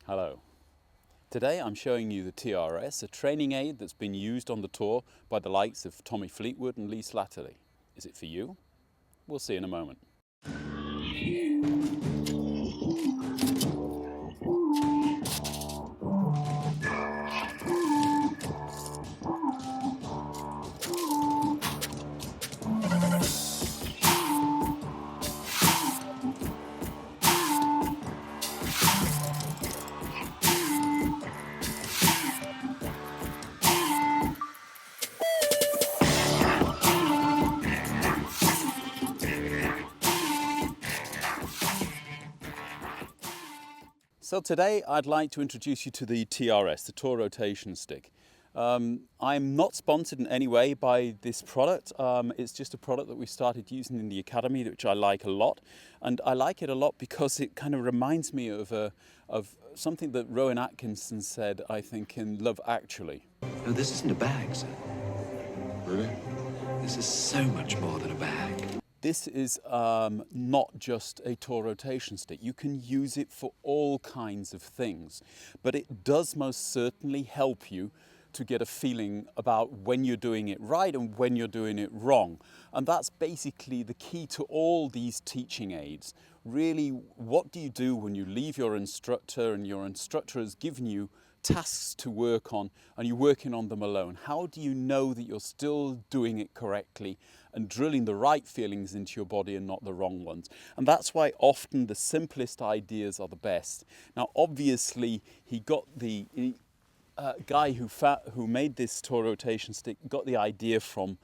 Hello. Today I'm showing you the TRS, a training aid that's been used on the tour by the likes of Tommy Fleetwood and Lee Slattery. Is it for you? We'll see in a moment. So today I'd like to introduce you to the TRS, the Tour Rotation Stick. I'm not sponsored in any way by this product. It's just a product that we started using in the academy, which I like a lot. And I like it a lot because it kind of reminds me of something that Rowan Atkinson said, I think, in Love Actually. No, this isn't a bag, sir. Really? This is so much more than a bag. This is not just a tour rotation stick. You can use it for all kinds of things, but it does most certainly help you to get a feeling about when you're doing it right and when you're doing it wrong. And that's basically the key to all these teaching aids. Really, what do you do when you leave your instructor and your instructor has given you tasks to work on and you're working on them alone? How do you know that you're still doing it correctly and drilling the right feelings into your body and not the wrong ones? And that's why often the simplest ideas are the best. Now, obviously, he got the guy who made this tour rotation stick got the idea from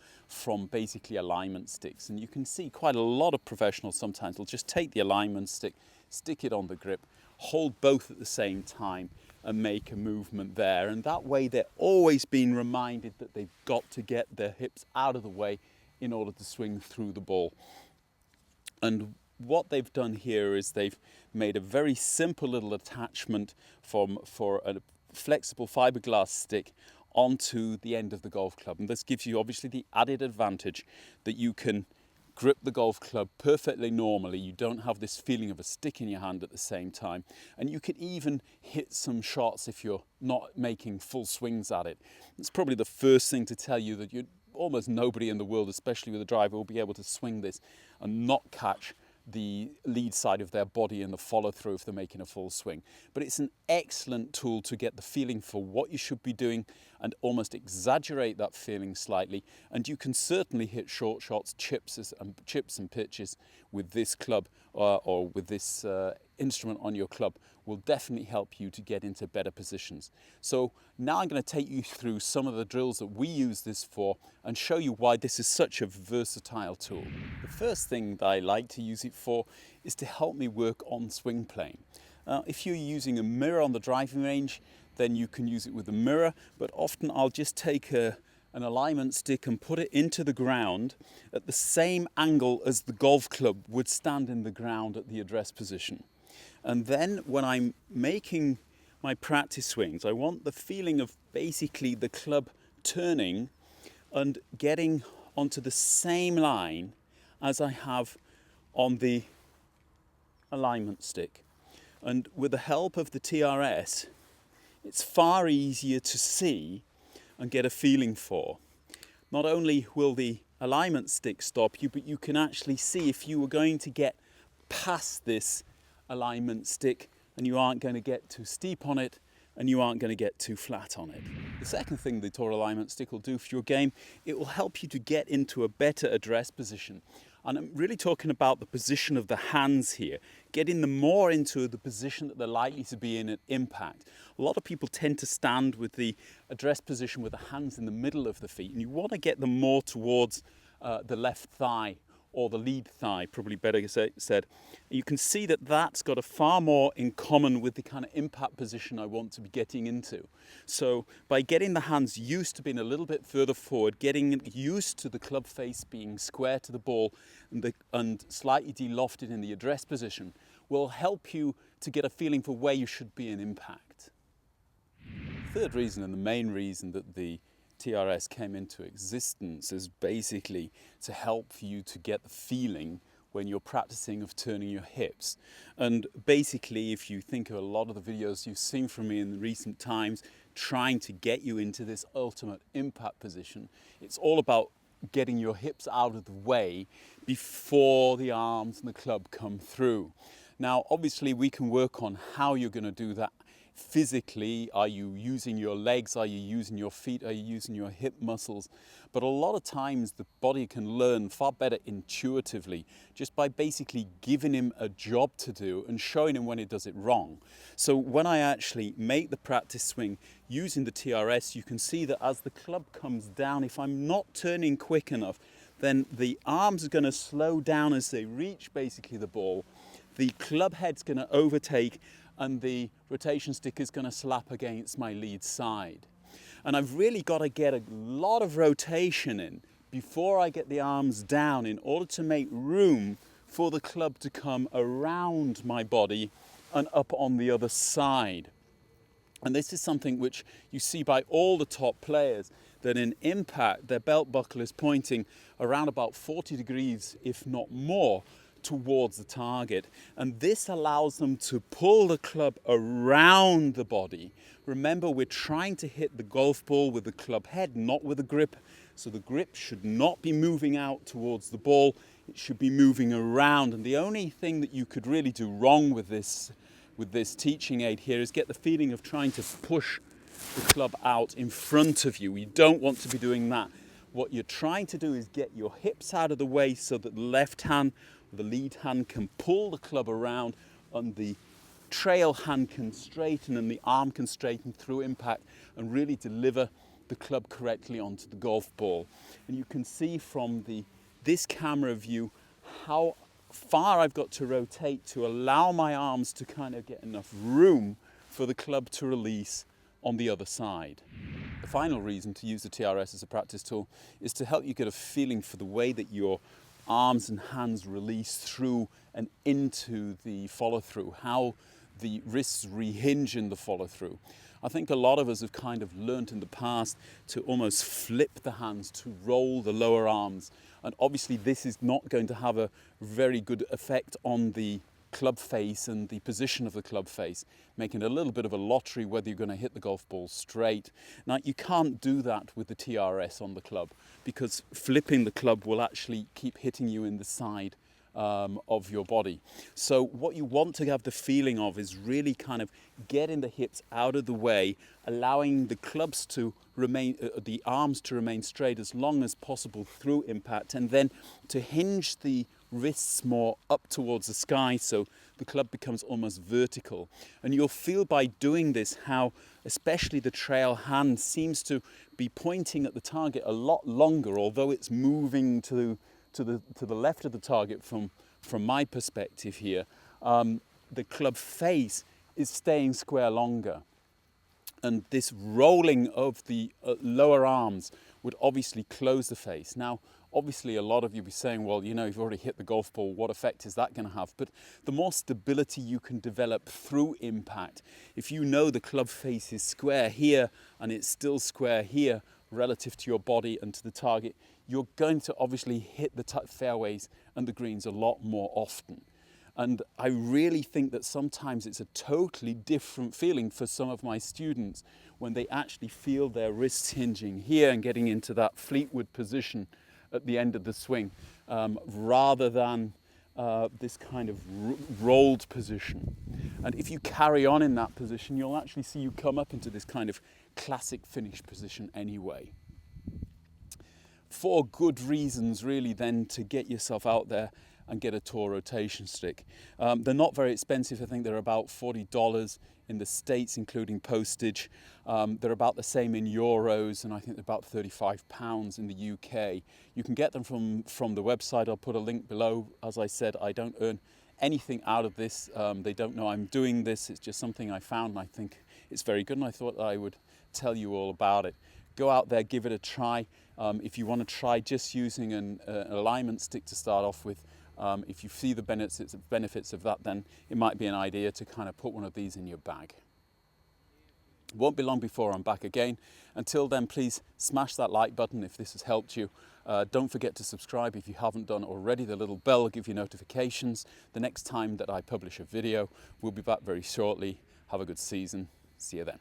basically alignment sticks. And you can see quite a lot of professionals sometimes will just take the alignment stick, stick it on the grip, hold both at the same time and make a movement there. And that way they're always being reminded that they've got to get their hips out of the way in order to swing through the ball. And what they've done here is they've made a very simple little attachment for a flexible fiberglass stick onto the end of the golf club. And this gives you obviously the added advantage that you can grip the golf club perfectly normally. You don't have this feeling of a stick in your hand at the same time. And you can even hit some shots if you're not making full swings at it. It's probably the first thing to tell you that almost nobody in the world, especially with a driver, will be able to swing this and not catch the lead side of their body in the follow through if they're making a full swing. But it's an excellent tool to get the feeling for what you should be doing and almost exaggerate that feeling slightly. And you can certainly hit short shots, chips and pitches with this club or with this instrument on your club will definitely help you to get into better positions. So now I'm going to take you through some of the drills that we use this for and show you why this is such a versatile tool. The first thing that I like to use it for is to help me work on swing plane. If you're using a mirror on the driving range, then you can use it with a mirror, but often I'll just take an alignment stick and put it into the ground at the same angle as the golf club would stand in the ground at the address position. And then when I'm making my practice swings, I want the feeling of basically the club turning and getting onto the same line as I have on the alignment stick. And with the help of the TRS, it's far easier to see and get a feeling for. Not only will the alignment stick stop you, but you can actually see if you were going to get past this alignment stick and you aren't going to get too steep on it and you aren't going to get too flat on it. The second thing the tour alignment stick will do for your game, it will help you to get into a better address position. And I'm really talking about the position of the hands here, getting them more into the position that they're likely to be in at impact. A lot of people tend to stand with the address position with the hands in the middle of the feet, and you want to get them more towards the left thigh or the lead thigh, probably better said. You can see that that's got a far more in common with the kind of impact position I want to be getting into. So by getting the hands used to being a little bit further forward, getting used to the club face being square to the ball and slightly de-lofted in the address position will help you to get a feeling for where you should be in impact. Third reason, and the main reason that the TRS came into existence, is basically to help you to get the feeling when you're practicing of turning your hips. And basically, if you think of a lot of the videos you've seen from me in recent times, trying to get you into this ultimate impact position, it's all about getting your hips out of the way before the arms and the club come through. Now, obviously, we can work on how you're going to do that physically. Are you using your legs? Are you using your feet? Are you using your hip muscles? But a lot of times the body can learn far better intuitively just by basically giving him a job to do and showing him when he does it wrong. So when I actually make the practice swing using the TRS, you can see that as the club comes down, if I'm not turning quick enough, then the arms are going to slow down as they reach basically the ball. The club head's going to overtake and the rotation stick is going to slap against my lead side. And I've really got to get a lot of rotation in before I get the arms down in order to make room for the club to come around my body and up on the other side. And this is something which you see by all the top players, that in impact, their belt buckle is pointing around about 40 degrees, if not more, towards the target. And this allows them to pull the club around the body. Remember, we're trying to hit the golf ball with the club head, not with the grip. So the grip should not be moving out towards the ball. It should be moving around. And the only thing that you could really do wrong with this teaching aid here is get the feeling of trying to push the club out in front of you. You don't want to be doing that. What you're trying to do is get your hips out of the way so that the left hand, the lead hand, can pull the club around and the trail hand can straighten and the arm can straighten through impact and really deliver the club correctly onto the golf ball. And you can see from this camera view how far I've got to rotate to allow my arms to kind of get enough room for the club to release on the other side. The final reason to use the TRS as a practice tool is to help you get a feeling for the way that your arms and hands release through and into the follow-through, how the wrists rehinge in the follow-through. I think a lot of us have kind of learnt in the past to almost flip the hands, to roll the lower arms. And obviously this is not going to have a very good effect on the club face and the position of the club face, making it a little bit of a lottery whether you're going to hit the golf ball straight. Now, you can't do that with the TRS on the club because flipping the club will actually keep hitting you in the side of your body. So what you want to have the feeling of is really kind of getting the hips out of the way, allowing the clubs to remain, the arms to remain straight as long as possible through impact, and then to hinge the wrists more up towards the sky so the club becomes almost vertical. And you'll feel by doing this how especially the trail hand seems to be pointing at the target a lot longer, although it's moving to the left of the target from my perspective here. The club face is staying square longer. And this rolling of the lower arms would obviously close the face. Now, obviously, a lot of you will be saying, well, you know, you've already hit the golf ball. What effect is that going to have? But the more stability you can develop through impact, if you know the club face is square here and it's still square here relative to your body and to the target, you're going to obviously hit the fairways and the greens a lot more often. And I really think that sometimes it's a totally different feeling for some of my students when they actually feel their wrists hinging here and getting into that Fleetwood position at the end of the swing, rather than this kind of rolled position. And if you carry on in that position, you'll actually see you come up into this kind of classic finish position anyway. 4 good reasons really then to get yourself out there and get a tour rotation stick. They're not very expensive. I think they're about $40 in the States, including postage. They're about the same in euros, and I think they're about £35 in the UK. You can get them from the website. I'll put a link below. As I said, I don't earn anything out of this. They don't know I'm doing this. It's just something I found, and I think it's very good, and I thought I would tell you all about it. Go out there, give it a try. If you want to try just using an alignment stick to start off with, if you see the benefits of that, then it might be an idea to kind of put one of these in your bag. Won't be long before I'm back again. Until then, please smash that like button if this has helped you. Don't forget to subscribe if you haven't done already. The little bell will give you notifications the next time that I publish a video. We'll be back very shortly. Have a good season. See you then.